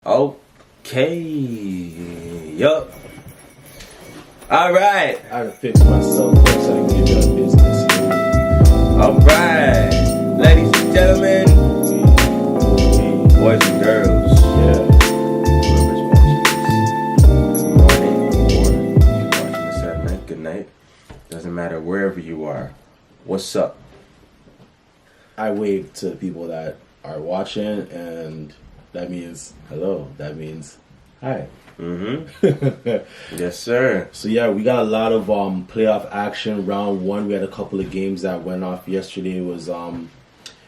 Okay. Yup. All right. I had to fix myself up so I can give y'all business. All right. Ladies and gentlemen, boys and girls. Yeah. Whoever's watching this, good morning, or you're watching this at night, good night. Doesn't matter wherever you are. What's up? I wave to people that are watching, and that means hello. That means hi. Mm-hmm. Yes, sir. So yeah, we got a lot of playoff action. Round one, we had a couple of games that went off yesterday. It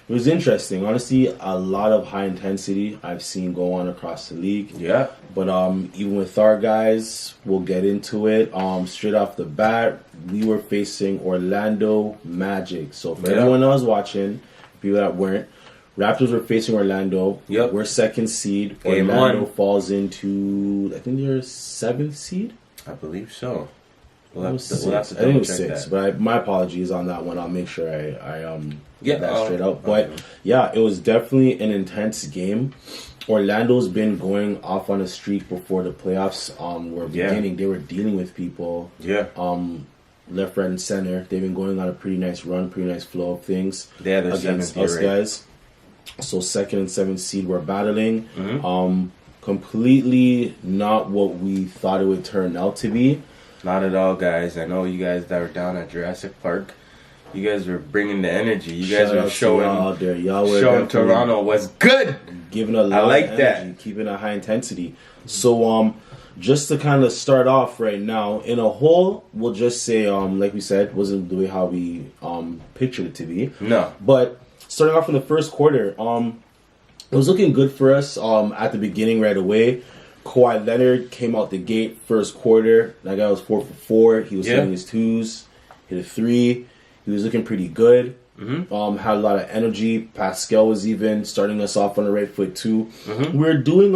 was interesting. Honestly, a lot of high intensity I've seen go on across the league. Yeah. But even with our guys, we'll get into it. Straight off the bat, we were facing Orlando Magic. So for everyone else watching, people that weren't, Raptors were facing Orlando. Yep. We're second seed. Game Orlando one. falls into, I think they're seventh seed. I believe so. We'll have to I think it double was check six. that. But my apologies on that one. I'll make sure I get that straight out. But okay. yeah, it was definitely an intense game. Orlando's been going off on a streak before the playoffs were beginning. They were dealing with people. Yeah. Left, right, and center. They've been going on a pretty nice run, pretty nice flow of things They had their against seventh us year, right? guys. So second and seventh seed were battling. Mm-hmm. Completely not what we thought it would turn out to be. Not at all, guys. I know you guys that were down at Jurassic Park. You guys were bringing the energy. You guys Shout were out to showing y'all out there. Y'all were showing definitely Toronto was good. giving a lot I like of that. energy, keeping a high intensity. So just to kind of start off right now, in a whole, we'll just say like we said, wasn't the way how we pictured it to be. No. But starting off in the first quarter, it was looking good for us at the beginning right away. Kawhi Leonard came out the gate first quarter. That guy was 4 for 4. He was hitting his twos, hit a three. He was looking pretty good. Mm-hmm. Had a lot of energy. Pascal was even starting us off on the right foot too. Mm-hmm. We were doing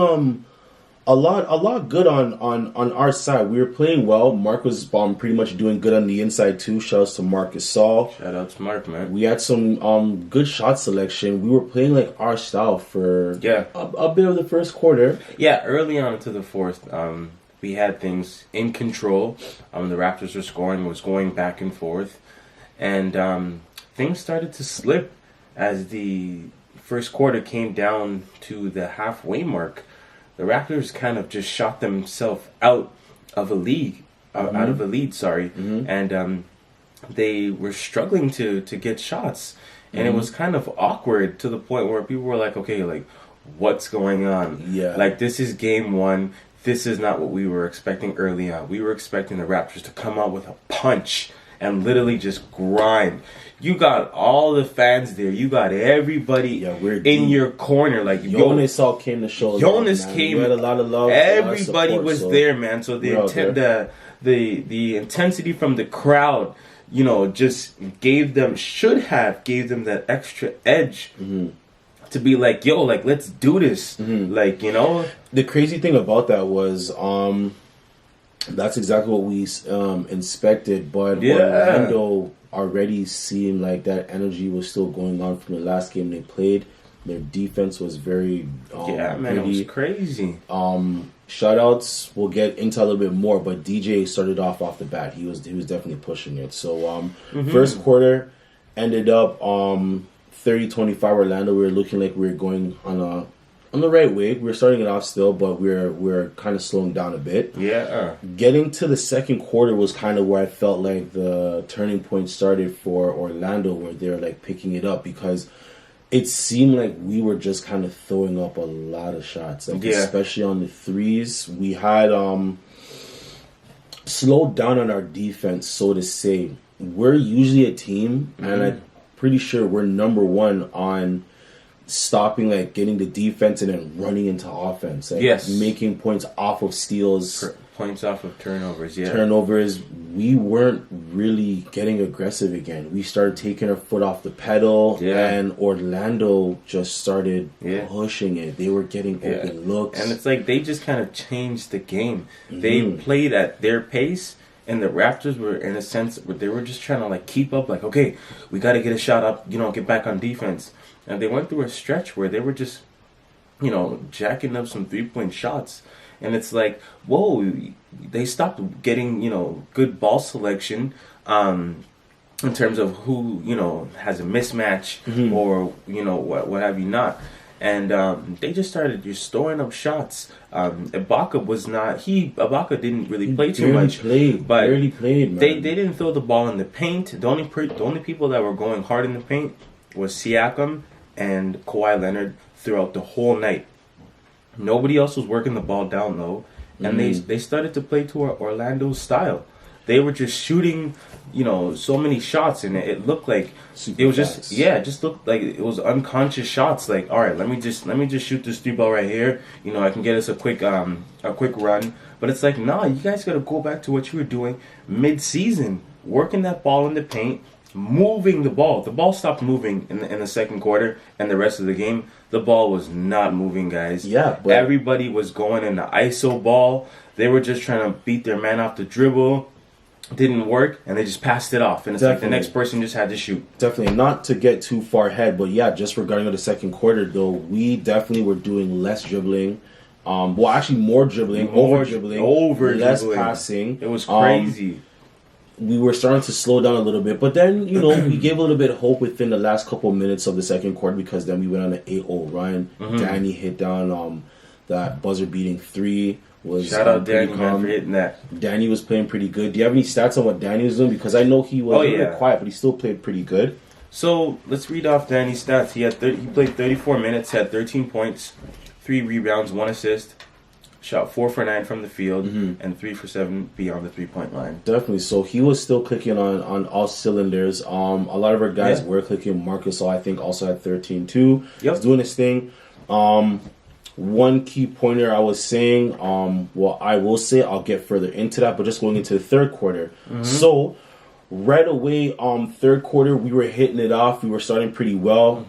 a lot good on our side. We were playing well. Mark was pretty much doing good on the inside too. Shouts to Marcus Saul. Shout out to Mark, man. We had some good shot selection. We were playing like our style for a bit of the first quarter. Yeah, early on into the fourth, we had things in control. The Raptors were scoring, was going back and forth. And things started to slip as the first quarter came down to the halfway mark. The Raptors kind of just shot themselves out of a lead, and they were struggling to get shots, and it was kind of awkward to the point where people were like, okay, like, what's going on? Yeah. Like, this is game one. This is not what we were expecting early on. We were expecting the Raptors to come out with a punch and literally just grind. You got all the fans there. You got everybody in your corner. Like Jonas all came to show. Jonas love, came. We had a lot of love. Everybody support, was there, man. So the intensity from the crowd, just gave them that extra edge. Mm-hmm. To be like, yo, like, let's do this. Mm-hmm. Like, The crazy thing about that was, that's exactly what we inspected. But Orlando already seemed like that energy was still going on from the last game they played. Their defense was very it was crazy. Shutouts, we'll get into a little bit more, but DJ started off the bat. He was definitely pushing it. So first quarter ended up 30-25 Orlando. We were looking like we were going on the right way. We were starting it off still, but we're kind of slowing down a bit. Yeah. Getting to the second quarter was kind of where I felt like the turning point started for Orlando, where they were like picking it up, because it seemed like we were just kind of throwing up a lot of shots, like especially on the threes. We had slowed down on our defense, so to say. We're usually a team, and I'm pretty sure we're number one on stopping, like, getting the defense and then running into offense. Like, making points off of steals. Points off of turnovers, Turnovers. We weren't really getting aggressive again. We started taking our foot off the pedal, and Orlando just started pushing it. They were getting open looks. And it's like they just kind of changed the game. They played at their pace, and the Raptors were, in a sense, they were just trying to, like, keep up. Like, okay, we got to get a shot up, get back on defense. And they went through a stretch where they were just jacking up some 3-point shots. And it's like, whoa, they stopped getting, good ball selection in terms of who, has a mismatch or, what have you not. And they just started just storing up shots. Ibaka didn't really play too much. Barely played, man. They didn't throw the ball in the paint. The only people that were going hard in the paint was Siakam and Kawhi Leonard throughout the whole night. Nobody else was working the ball down low, and they started to play to Orlando's style. They were just shooting, so many shots, and it looked like it was just looked like it was unconscious shots. Like, all right, let me just shoot this 3-ball right here. I can get us a quick run. But it's like, nah, you guys got to go back to what you were doing mid-season, working that ball in the paint, moving the ball. The ball stopped moving in the second quarter, and the rest of the game, the ball was not moving, guys. Yeah, but everybody was going in the ISO ball. They were just trying to beat their man off the dribble. Didn't work, and they just passed it off. And it's like the next person just had to shoot. Definitely. Not to get too far ahead, but yeah, just regarding the second quarter, though, we definitely were doing less dribbling. Actually more dribbling, over dribbling, less passing. It was crazy. We were starting to slow down a little bit, but then, we gave a little bit of hope within the last couple of minutes of the second quarter, because then we went on an 8-0 run. Danny hit down that buzzer-beating 3. Shout out Danny, man, for hitting that. Danny was playing pretty good. Do you have any stats on what Danny was doing? Because I know he was a little quiet, but he still played pretty good. So let's read off Danny's stats. He played 34 minutes, had 13 points, 3 rebounds, 1 assist, shot 4 for 9 from the field, and 3 for 7 beyond the 3-point line. Definitely. So he was still clicking on all cylinders. A lot of our guys were clicking. Marcus, I think, also had 13 too. Yep. He's doing his thing. One key pointer I was saying, I will say I'll get further into that, but just going into the third quarter. So right away, third quarter, we were hitting it off. We were starting pretty well.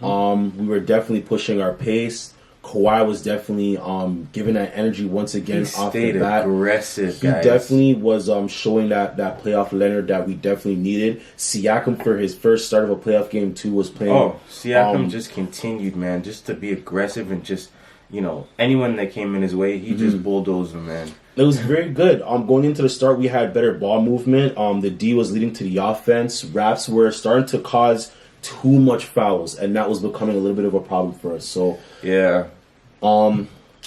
We were definitely pushing our pace. Kawhi was definitely giving that energy once again off the bat. Aggressive, he guys. Definitely was showing that playoff Leonard that we definitely needed. Siakam, for his first start of a playoff game too, was playing. Oh, Siakam just continued, man, just to be aggressive and just, anyone that came in his way, he just bulldozed them, man. It was very good. Going into the start, we had better ball movement. The D was leading to the offense. Raps were starting to cause too much fouls, and that was becoming a little bit of a problem for us. So yeah,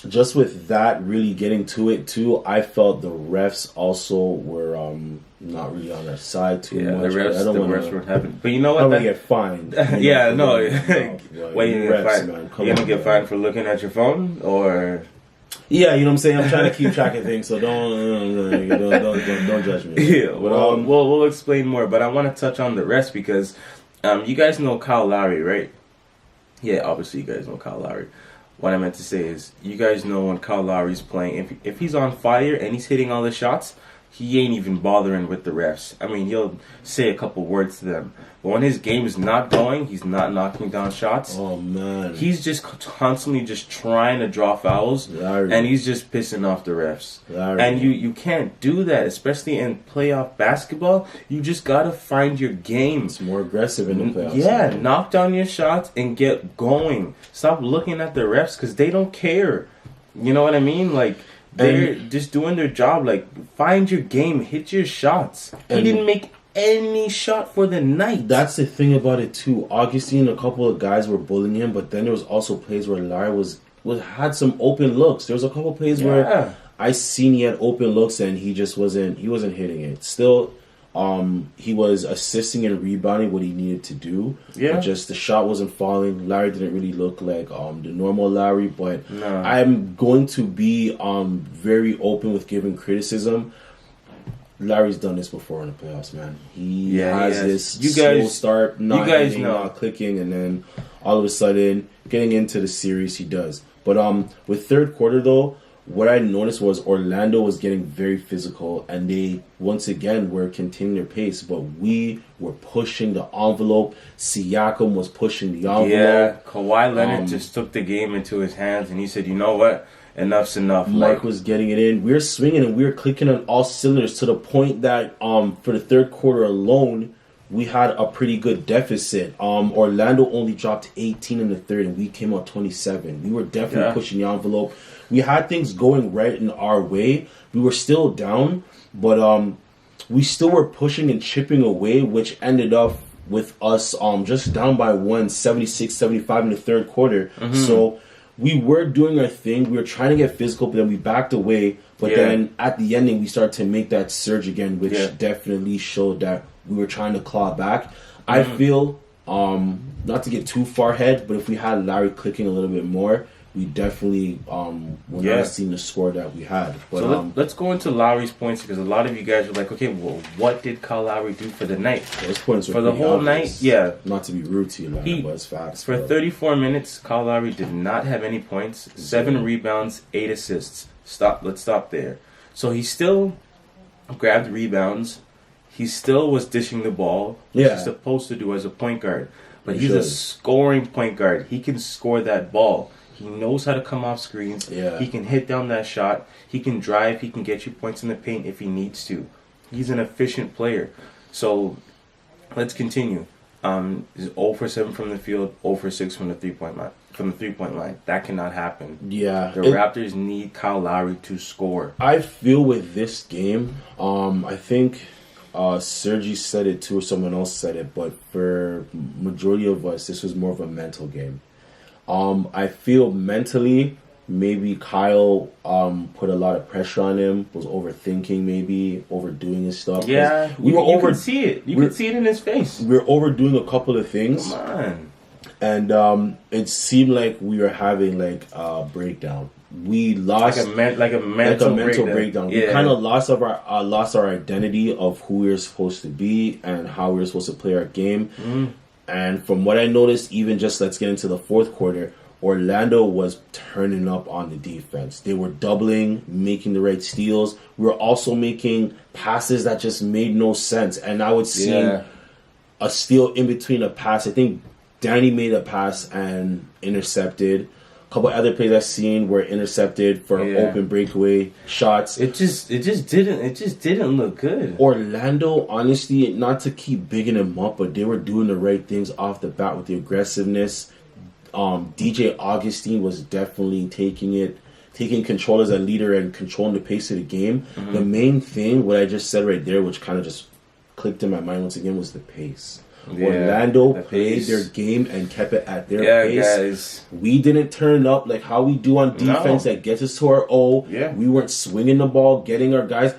just with that really getting to it too, I felt the refs also were not really on our side too much. The refs weren't having. But you know what? I'm gonna get fined. Yeah, no. Wait, you get fined? Man, you're gonna get fined for looking at your phone, or? Yeah, you know what I'm saying. I'm trying to keep track of things, so don't judge me. Yeah, but, we'll explain more. But I want to touch on the rest because you guys know Kyle Lowry, right? Yeah, obviously you guys know Kyle Lowry. What I meant to say is, you guys know when Kyle Lowry's playing, if he's on fire and he's hitting all the shots, he ain't even bothering with the refs. I mean, he'll say a couple words to them. But when his game is not going, he's not knocking down shots. Oh, man. He's just constantly just trying to draw fouls, and he's just pissing off the refs. And you can't do that, especially in playoff basketball. You just got to find your game. It's more aggressive in the playoffs. Yeah, knock down your shots and get going. Stop looking at the refs because they don't care. You know what I mean? Like, they're just doing their job. Like, find your game, hit your shots. He didn't make any shot for the night. That's the thing about it too. Augustine, a couple of guys were bullying him, but then there was also plays where Larry had some open looks. There was a couple of plays where I seen he had open looks and he just wasn't hitting it. Still, he was assisting and rebounding what he needed to do. Yeah. But just the shot wasn't falling. Larry didn't really look like the normal Larry, but I'm going to be very open with giving criticism. Larry's done this before in the playoffs, man. He has this slow start, not clicking, and then all of a sudden, getting into the series, he does. But with third quarter, though, what I noticed was Orlando was getting very physical, and they, once again, were continuing their pace, but we were pushing the envelope. Siakam was pushing the envelope. Yeah, Kawhi Leonard just took the game into his hands, and he said, you know what? Enough's enough. Mark was getting it in. We were swinging and we were clicking on all cylinders to the point that for the third quarter alone, we had a pretty good deficit. Orlando only dropped 18 in the third, and we came out 27. We were definitely pushing the envelope. We had things going right in our way. We were still down, but we still were pushing and chipping away, which ended up with us just down by 76-75 in the third quarter. So we were doing our thing. We were trying to get physical, but then we backed away. But then at the ending, we started to make that surge again, which definitely showed that we were trying to claw back. I feel, not to get too far ahead, but if we had Larry clicking a little bit more, we definitely would not have seen the score that we had. But, so let's go into Lowry's points, because a lot of you guys were like, okay, well, what did Kyle Lowry do for the night? Those points were for the whole obvious. night. Not to be rude to you, Larry, but it's facts. For 34 minutes, Kyle Lowry did not have any points, 7 rebounds, 8 assists. Let's stop there. So he still grabbed rebounds. He still was dishing the ball, which he's supposed to do as a point guard. But he's a scoring point guard. He can score that ball. He knows how to come off screens. He can hit down that shot. He can drive. He can get you points in the paint if he needs to. He's an efficient player. So let's continue. He's 0 for 7 from the field, 0 for 6 from the 3-point line. That cannot happen. Yeah. The Raptors need Kyle Lowry to score. I feel with this game, I think Sergi said it too, or someone else said it, but for majority of us, this was more of a mental game. I feel mentally, maybe Kyle put a lot of pressure on him, was overthinking, maybe overdoing his stuff. Yeah, you could see it. You could see it in his face. We were overdoing a couple of things. Come on. And it seemed like we were having like a breakdown. We lost like a mental breakdown. We kind of lost our identity of who we were supposed to be and how we were supposed to play our game. And from what I noticed, even just let's get into the fourth quarter, Orlando was turning up on the defense. They were doubling, making the right steals. We were also making passes that just made no sense. And I would see a steal in between a pass. I think Danny made a pass and intercepted. A couple other plays I've seen were intercepted for open breakaway shots. It just didn't look good. Orlando, honestly, not to keep bigging them up, but they were doing the right things off the bat with the aggressiveness. DJ Augustine was definitely taking control as a leader and controlling the pace of the game. The main thing, what I just said right there, which kind of just clicked in my mind once again, was the pace. Orlando played their game and kept it at their pace. Guys. We didn't turn up like how we do on defense that gets us to our O. We weren't swinging the ball, getting our guys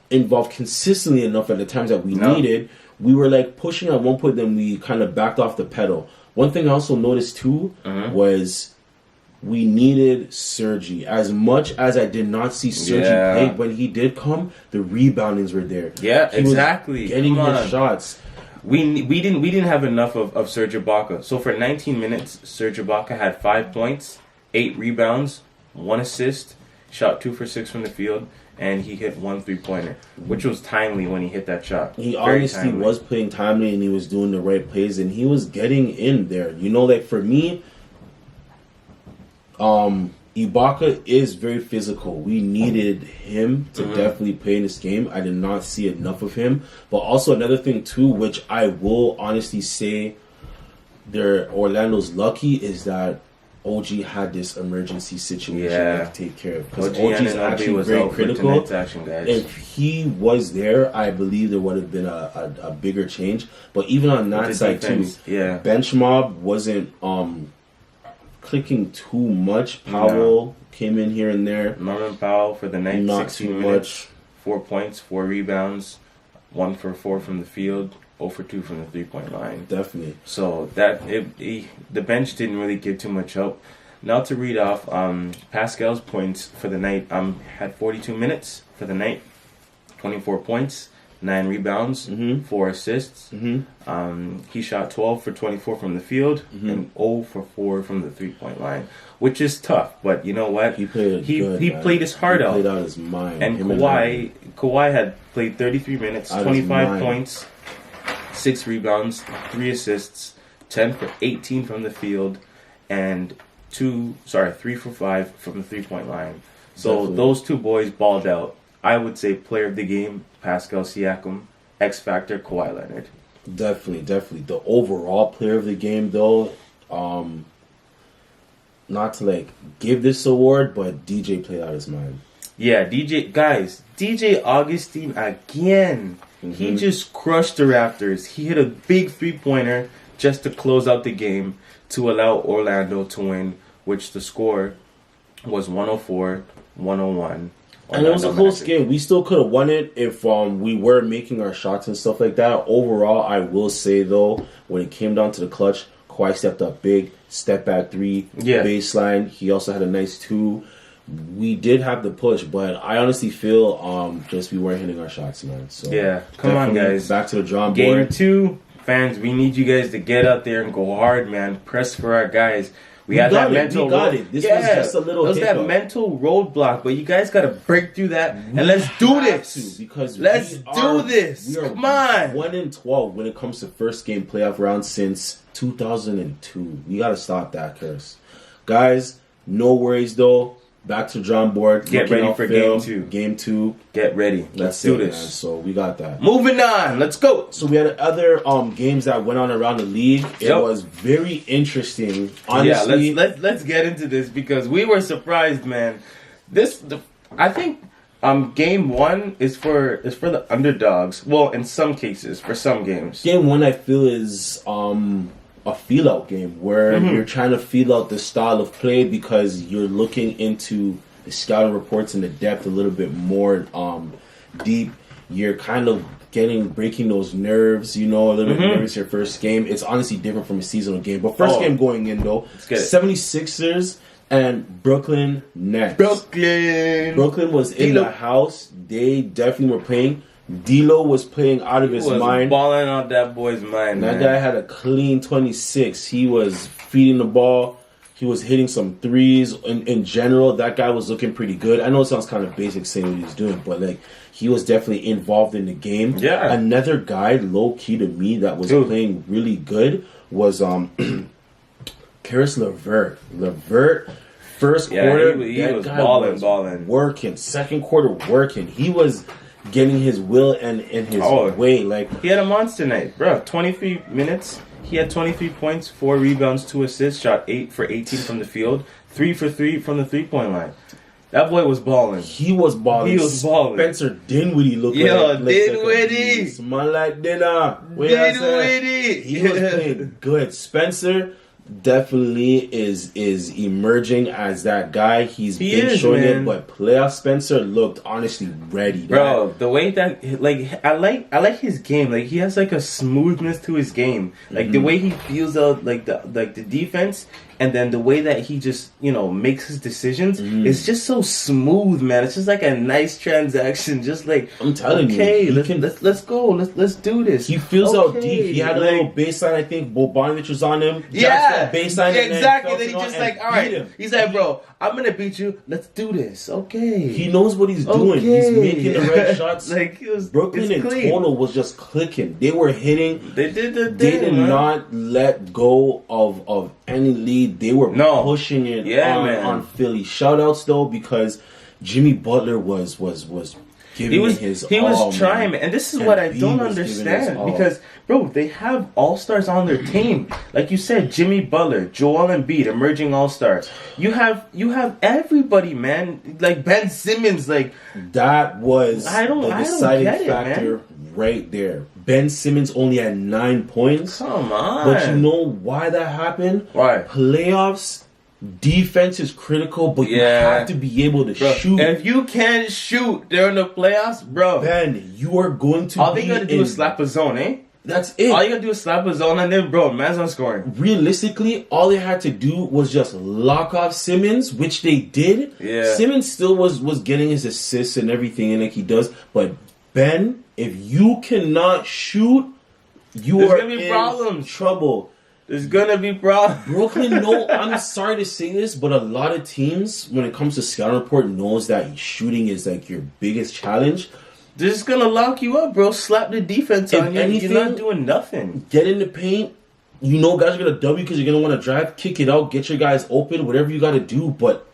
involved consistently enough at the times that we needed. We were like pushing at one point, then we kind of backed off the pedal. One thing I also noticed too was we needed Sergi. As much as I did not see Sergi play, when he did come, the reboundings were there. He was getting his shots. We didn't have enough of Serge Ibaka. So for 19 minutes, Serge Ibaka had 5 points, 8 rebounds, 1 assist, shot 2 for 6 from the field, and he hit 1 3-pointer, which was timely when he hit that shot. He honestly was playing timely, and he was doing the right plays, and he was getting in there. You know, like for me, Ibaka is very physical. We needed him to definitely play in this game. I did not see enough of him. But also another thing too, which I will honestly say Orlando's lucky, is that OG had this emergency situation to take care of. Because OG is actually very critical. If he was there, I believe there would have been a bigger change. But even on that side too, bench mob wasn't clicking too much. Powell came in here and there. Norman Powell for the night, not 16 too minutes, much. 4 points, 4 rebounds, 1 for 4 from the field, 0 for 2 from the 3-point line. Definitely. So the bench didn't really give too much help. Now to read off Pascal's points for the night. Had 42 minutes for the night, 24 points, 9 rebounds, 4 assists. He shot 12 for 24 from the field and 0 for 4 from the 3-point line, which is tough. But you know what? He played his heart out. He played out his mind. And Kawhi had played 33 minutes, 25 points, 6 rebounds, 3 assists, 10 for 18 from the field, and 3 for 5 from the 3-point line. So those two boys balled out. I would say player of the game, Pascal Siakam. X Factor, Kawhi Leonard. Definitely. The overall player of the game, though, not to like give this award, but DJ played out his mind. Yeah, DJ Augustine again. He just crushed the Raptors. He hit a big 3-pointer just to close out the game to allow Orlando to win, which the score was 104-101. And it was a close game. We still could have won it if we were making our shots and stuff like that. Overall, I will say, though, when it came down to the clutch, Kawhi stepped up big, step back 3, baseline. He also had a nice 2. We did have the push, but I honestly feel just we weren't hitting our shots, man. So yeah, come on, guys. Back to the drawing board. Game 2, fans, we need you guys to get out there and go hard, man. Press for our guys. We had that mental. We got it. This was just a little. It was that mental roadblock, but you guys got to break through that and let's do this. Because let's do this. Come on. 1-12 when it comes to first game playoff round since 2002. We got to stop that curse, guys. No worries though. Back to drawing board. Get ready for game 2. Game 2. Get ready. Let's do this. Man. So we got that. Moving on. Let's go. So we had other games that went on around the league. It was very interesting. Honestly, let's get into this because we were surprised, man. I think game 1 is for the underdogs. Well, in some cases, for some games. Game 1 I feel is a feel out game where you're trying to feel out the style of play because you're looking into the scouting reports and the depth a little bit more deep. You're kind of breaking those nerves, a little bit nervous your first game. It's honestly different from a seasonal game. But first game going in though, 76ers and Brooklyn Nets. Brooklyn was in the house. They definitely were playing. D'Lo was playing out of his mind. He was balling out that boy's mind, That guy had a clean 26. He was feeding the ball. He was hitting some threes. In general, that guy was looking pretty good. I know it sounds kind of basic saying what he's doing, but he was definitely involved in the game. Yeah. Another guy, low-key to me, that was playing really good was Karis LeVert. LeVert, first quarter, he was balling. Working. Second quarter, working. He was getting his will and his way. He had a monster night, bro. 23 minutes. He had 23 points, 4 rebounds, 2 assists, shot 8 for 18 from the field, 3 for 3 from the 3-point line. That boy was balling. He was balling. Spencer Dinwiddie looked Dinwiddie. Smell like dinner. Dinwiddie. He was playing good. Spencer definitely is emerging as that guy. He's been showing it, but playoff Spencer looked honestly ready. Bro, the way that I like his game. He has a smoothness to his game. The way he feels out the defense, and then the way that he just makes his decisions is just so smooth, man. It's just a nice transaction. Just I'm telling you, let's go. Let's do this. He feels out deep. He had a little baseline. I think Bogdanovic was on him. Baseline exactly. Then he just all right. He's like, bro, I'm gonna beat you. Let's do this. Okay. He knows what he's doing. He's making the right shots. Brooklyn in total was just clicking. They were hitting. They did the thing. They did not let go of any lead. They were pushing it on Philly. Shout outs though, because Jimmy Butler was giving his all. He was trying, man. And this is what I don't understand. Because, bro, they have all-stars on their team. Like you said, Jimmy Butler, Joel Embiid, emerging all-stars. You have everybody, man. Ben Simmons, that was the deciding factor right there. Ben Simmons only had 9 points. Come on. But you know why that happened? Why? Playoffs, defense is critical, but you have to be able to shoot. If you can't shoot during the playoffs, bro, Ben, you are going to all they gotta do is slap a zone, eh? That's it. All you gotta do is slap a zone, and then, bro, man's not scoring. Realistically, all they had to do was just lock off Simmons, which they did. Yeah. Simmons still was getting his assists and everything in he does, but Ben, if you cannot shoot, you are in trouble. There's gonna be problems. Brooklyn, I'm sorry to say this, but a lot of teams, when it comes to scouting report, knows that shooting is your biggest challenge. They're just gonna lock you up, bro. Slap the defense on you. You're not doing nothing. Get in the paint. Guys are gonna W because you're gonna want to drive, kick it out, get your guys open, whatever you gotta do. But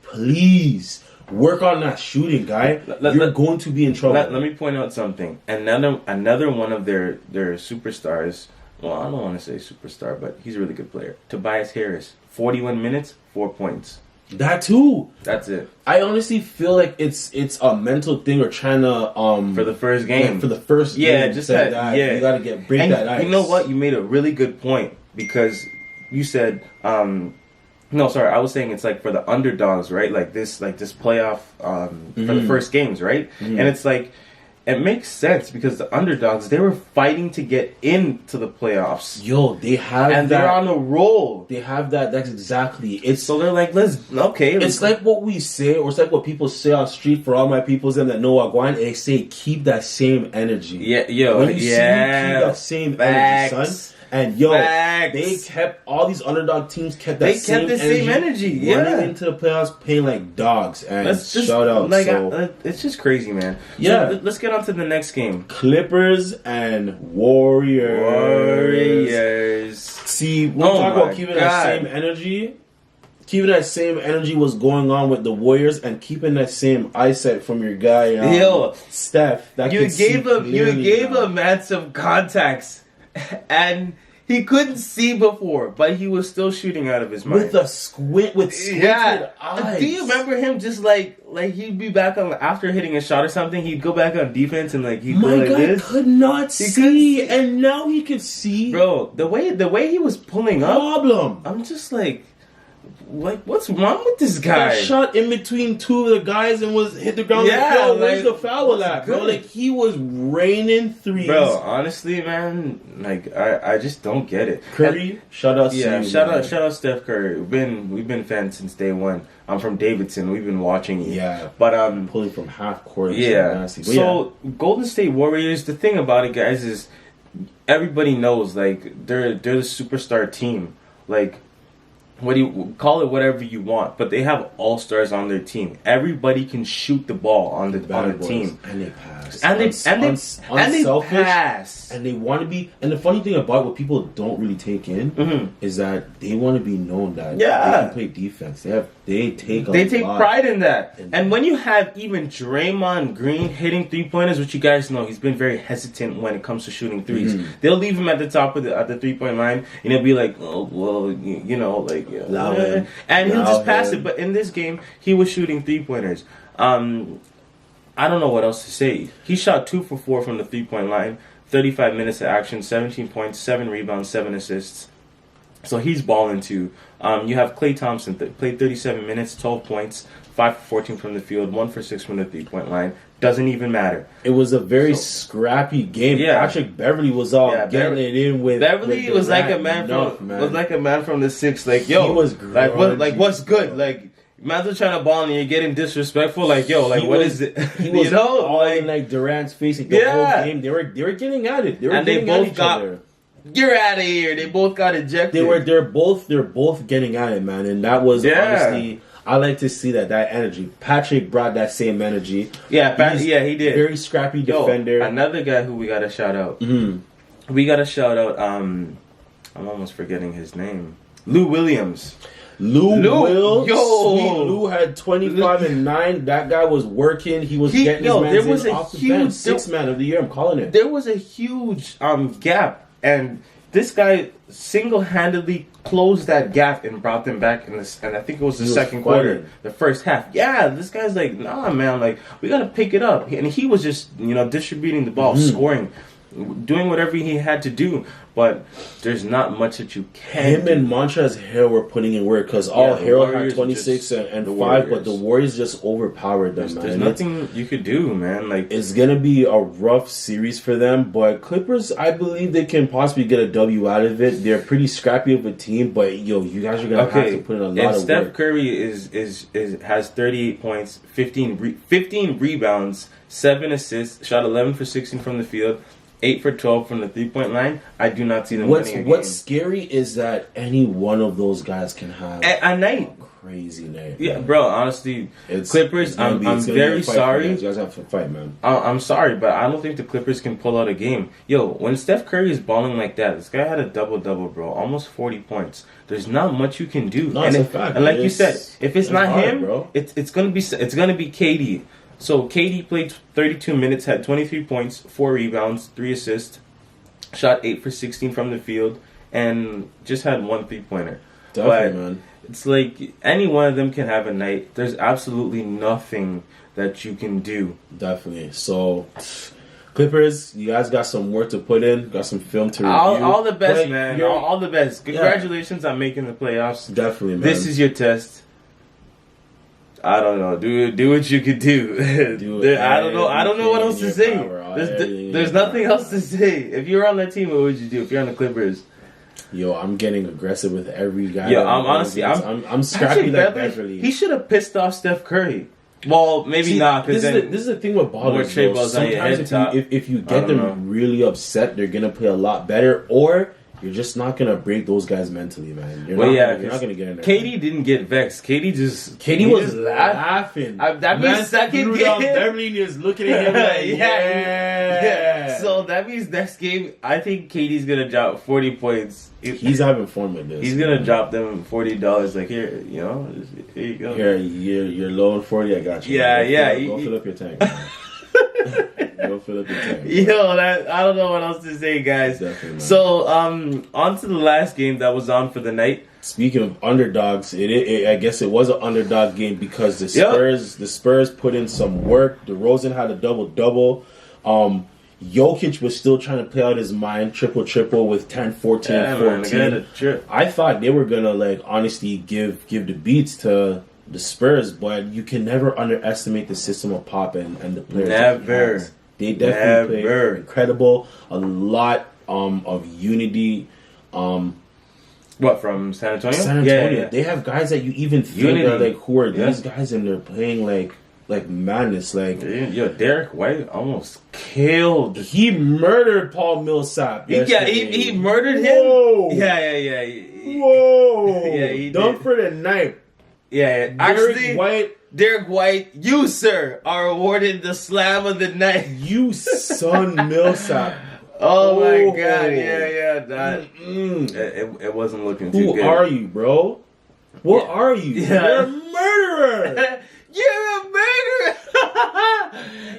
please, Work on that shooting, guy. You're going to be in trouble. Let me point out something. Another one of their superstars. Well, I don't want to say superstar, but he's a really good player. Tobias Harris, 41 minutes, 4 points. That too. That's it. I honestly feel like it's a mental thing or trying to for the first game. Yeah, for the first game. Just that. Yeah, you gotta break that ice. You know what? You made a really good point because you said. No, sorry. I was saying it's like for the underdogs, right? Like this playoff for the first games, right? And it's like. It makes sense because the underdogs, they were fighting to get into the playoffs. Yo, they have and they're on a roll. They have that. That's exactly it. So they're like, It's like what we say, or it's like what people say on street for all my peoples them that know Wagwan. They say keep that same energy. Yeah, yo, when you see me, keep that same energy, son. And yo, they kept all these underdog teams kept the same energy. Running into the playoffs, playing like dogs. And shout out, it's just crazy, man. Yeah, so, let's get on to the next game. Clippers and Warriors. See, we'll talk about keeping that same energy. Keeping that same energy was going on with the Warriors, and keeping that same eyesight from your guy, Steph. That you gave a man some contacts. And he couldn't see before, but he was still shooting out of his mind. With squinted eyes. Do you remember him just like he'd be back on after hitting a shot or something? He'd go back on defense and he'd go like this. Could not see, and now he could see. Bro, the way he was pulling up, I'm just like, what's wrong with this guy? That shot in between two of the guys and hit the ground. Yeah, where's the foul at, bro? Like he was raining threes. Bro, honestly, man, I just don't get it. Curry, shout out to you. Shout out Steph Curry. We've been fans since day one. I'm from Davidson. We've been watching you. Yeah, but pulling from half court. So Golden State Warriors. The thing about it, guys, is everybody knows they're the superstar team. What do you call it? Whatever you want, but they have all stars on their team. Everybody can shoot the ball on the team, and they pass, and they pass, and they want to be. And the funny thing about what people don't really take in is that they want to be known that they can play defense. They take pride in that. And when you have even Draymond Green hitting 3-pointers, which you guys know he's been very hesitant when it comes to shooting threes. They'll leave him at the top of the 3-point line, and he'll be like, oh well, and he'll just pass it. But in this game, he was shooting 3-pointers. I don't know what else to say. He shot 2 for 4 from the 3-point line, 35 minutes of action, 17 points, 7 rebounds, 7 assists. So he's balling too. You have Klay Thompson played 37 minutes, 12 points, 5 for 14 from the field, 1 for 6 from the 3-point line. Doesn't even matter. It was a very scrappy game. Yeah. Patrick Beverly was getting it in with. Beverly was like a man from the six. Like, yo, he was what's good? Like, man's trying to ball and you're getting disrespectful. Like, yo, what is it? He was all in Durant's face the whole game. They were getting at it. They both got. You're out of here. They both got ejected. They're both getting at it, man, and that was honestly. I like to see that energy. Patrick brought that same energy. Yeah, he did. Very scrappy defender. Another guy who we got to shout out. We got to shout out. I'm almost forgetting his name. Lou Williams. Lou had 25 and 9. That guy was working. He was getting his man off the bench. 6th man of the year. I'm calling it. There was a huge gap, and this guy single-handedly closed that gap and brought them back and I think it was the second quarter, the first half. Yeah, this guy's like, nah, man, we gotta pick it up, and he was just distributing the ball, scoring, doing whatever he had to do. But there's not much that you can. Him and Montrezl Harrell were putting in work because Harrell had 26 and 5, but the Warriors just overpowered them. There's nothing you could do, man. It's gonna be a rough series for them, but Clippers, I believe they can possibly get a W out of it. They're pretty scrappy of a team, but you guys are gonna have to put in a lot of work. Steph Curry has 38 points, 15 rebounds, 7 assists, shot 11 for 16 from the field. 8 for 12 from the 3-point line. I do not see them winning a game. What's scary is that any one of those guys can have a night. Crazy night. Yeah, man. bro. Honestly, Clippers. I'm very sorry. You guys have to fight, man. I'm sorry, but I don't think the Clippers can pull out a game. Yo, when Steph Curry is balling like that, this guy had a double-double, bro. Almost 40 points. There's not much you can do. No, it's a fact. And like you said, if it's not hard, him, bro. it's gonna be KD. So KD played 32 minutes, had 23 points, 4 rebounds, 3 assists, shot 8 for 16 from the field, and just had 1 3-pointer. Definitely, man. It's like any one of them can have a night. There's absolutely nothing that you can do. Definitely. So, Clippers, you guys got some work to put in. Got some film to review. All the best, man. All the best. Congratulations on making the playoffs. Definitely, man. This is your test. I don't know. Do what you could do. I don't know. I don't know what else to say. There's nothing else to say. If you were on that team, what would you do? If you're on the Clippers. Yo, I'm getting aggressive with every guy. Yo, I'm scrappy like Beverly. He should have pissed off Steph Curry. Well, maybe not. This is the thing with ballers. Sometimes if you get them really upset, they're gonna play a lot better, or you're just not gonna break those guys mentally, man. You're not gonna get in there. KD didn't get vexed. KD was laughing. That means second game. Beverly is looking at him like, yeah. So that means next game, I think KD's gonna drop 40 points. He's having fun with this. He's gonna drop them $40. Like here you go. Here, you're low on 40. I got you. Go fill up your tank. Go fill up your tank. Yo, I don't know what else to say, guys. Definitely. So, on to the last game that was on for the night. Speaking of underdogs, I guess it was an underdog game because the Spurs put in some work. DeRozan had a double-double. Jokic was still trying to play out his mind, triple with 10, 14, 14. I thought they were gonna honestly give the beats to the Spurs, but you can never underestimate the system of Pop and the players. Never. They definitely play incredible. A lot of unity. What, from San Antonio? San Antonio. Yeah. They have guys that you even think are who are these guys, and they're playing like madness. Yo, Derek White almost killed. He murdered Paul Millsap. He murdered him. Whoa. Yeah. Whoa. Yeah, he done did. for the night. Yeah. Derek White, you, sir, are awarded the slam of the night. You son Millsap. Oh my God! Yeah. It wasn't looking too good. Who are you, bro? What are you? Yeah. You're a murderer. You're a murderer.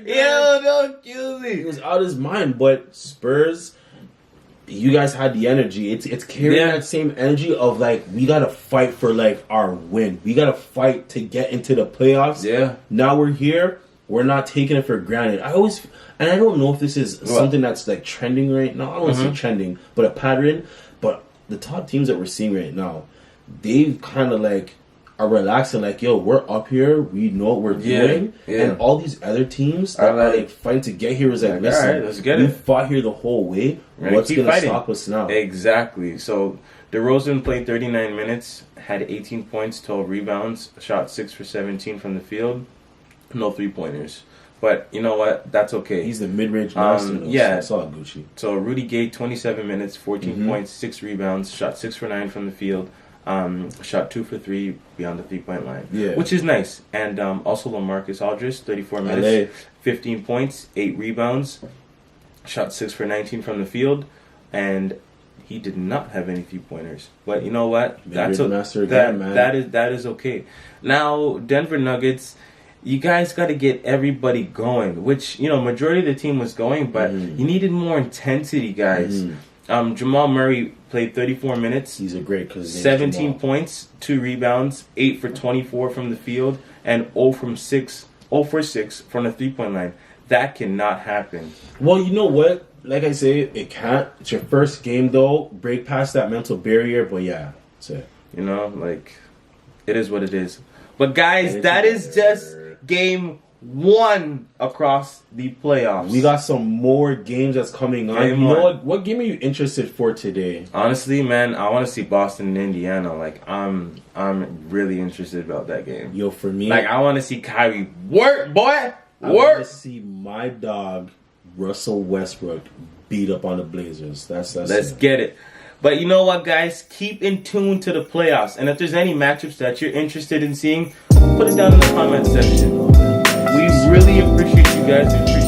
Yo, don't kill me. He was out of his mind. But Spurs, you guys had the energy. It's carrying that same energy of we gotta fight for our win. We gotta fight to get into the playoffs. Yeah. Now we're here. We're not taking it for granted. I don't know if this is something that's trending right now. I don't want to say trending, but a pattern. But the top teams that we're seeing right now, they've kind of are relaxing. Yo, we're up here. We know what we're doing. Yeah. And all these other teams that are fighting to get here is listen, all right, let's get it. We fought here the whole way. What's going to stop us now? Exactly. So DeRozan played 39 minutes, had 18 points, 12 rebounds, shot 6 for 17 from the field. No 3-pointers. But you know what? That's okay. He's the mid-range master. It's all Gucci. So Rudy Gay, 27 minutes, 14 points, 6 rebounds, shot 6 for 9 from the field, shot 2 for 3 beyond the 3-point line, which is nice. And also LaMarcus Aldridge, 34 minutes, 15 points, 8 rebounds, shot 6 for 19 from the field, and he did not have any 3-pointers. But you know what? That is okay. Now Denver Nuggets. You guys got to get everybody going, which, majority of the team was going, but you needed more intensity, guys. Jamal Murray played 34 minutes. He's a great because 17 points, 2 rebounds, 8 for 24 from the field, and 0 for 6 from the 3-point line. That cannot happen. Well, you know what? Like I say, it can't. It's your first game, though. Break past that mental barrier, but yeah, that's it. It is what it is. But guys, that is just game 1 across the playoffs. We got some more games that's coming on. What game are you interested for today? Honestly, man, I want to see Boston and Indiana. I'm really interested about that game. Yo, for me, I want to see Kyrie work, boy. I want to see my dog Russell Westbrook beat up on the Blazers. Let's get it. But you know what, guys? Keep in tune to the playoffs. And if there's any matchups that you're interested in seeing, put it down in the comment section. We really appreciate you guys. We appreciate